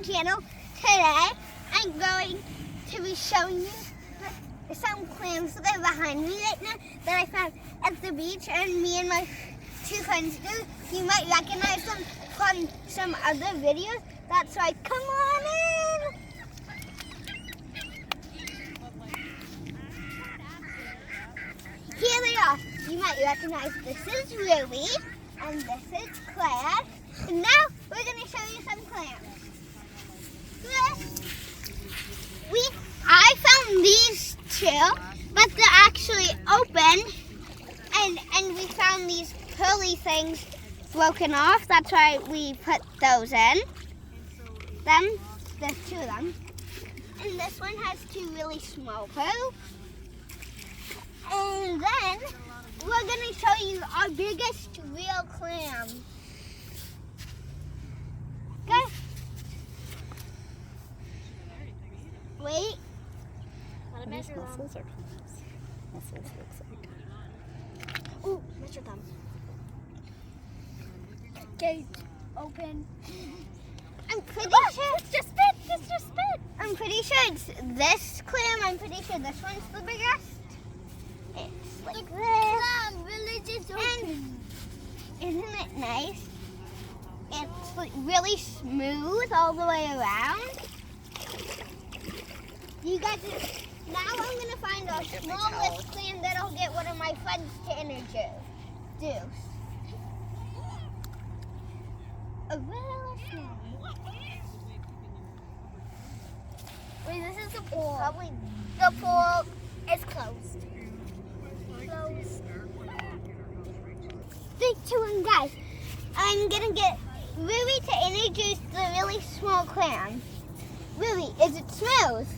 channel. Today I'm going to be showing you some clams that are behind me right now that I found at the beach, and me and my two friends do. You might recognize them from some other videos. That's right, come on in! Here they are. You might recognize this is Ruby and this is Claire. And now we're going to show you some clams. I found these two, but they're actually open, and we found these pearly things broken off. That's why we put those in. There's two of them. And this one has two really small pearls. And then we're going to show you our biggest real clam. Okay? Wait. Are these mussels or clams? Mussels looks like. Ooh, measure them. Okay, open. I'm pretty sure it's just spit. I'm pretty sure it's this clam. I'm pretty sure this one's the biggest. It's like this. Clam village is open. And isn't it nice? It's like really smooth all the way around. You guys, now I'm gonna find a smallest clam that I'll get one of my friends to introduce. A really small. Wait, this is the pool. Probably the pool is closed. Stay tuned, guys. I'm gonna get Ruby to introduce the really small clam. Ruby, is it smooth?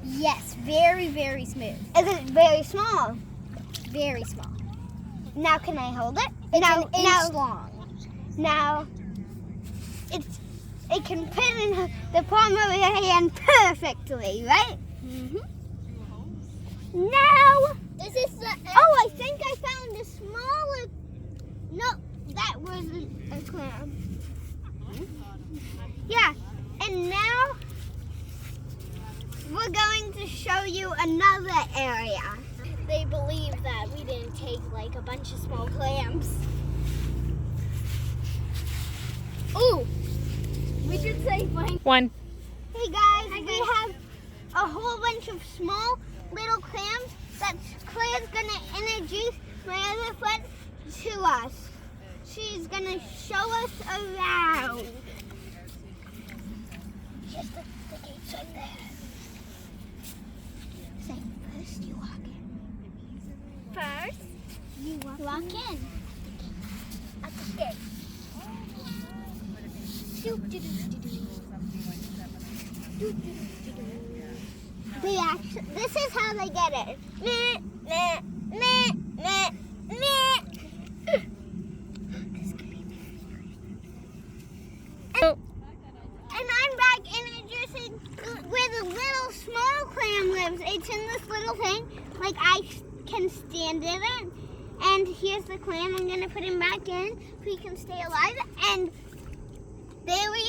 Yes, very, very smooth. Is it very small? Very small. Now can I hold it? It's an inch long. Now it can fit in the palm of your hand perfectly, right? Mm-hmm. Now This is the I think I found a smaller. No, that wasn't a clam. Yeah, and now we're going to show you another area. They believe that we didn't take like a bunch of small clams. Ooh! We should say one. Hey guys, we have a whole bunch of small little clams that Claire's gonna introduce my other friend to us. She's gonna show us around. Here's the gates right there. Say, first you walk in. First, You walk in. at the gate. This is how they get it. Meh, meh, meh, meh, meh. And I'm back introducing where the little small clam lives. It's in this little thing, like I can stand in it. And here's the clam. I'm gonna put him back in so he can stay alive. And there we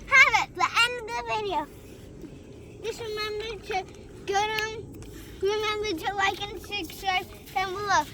have it, the end of the video. Just remember to remember to like and subscribe down below.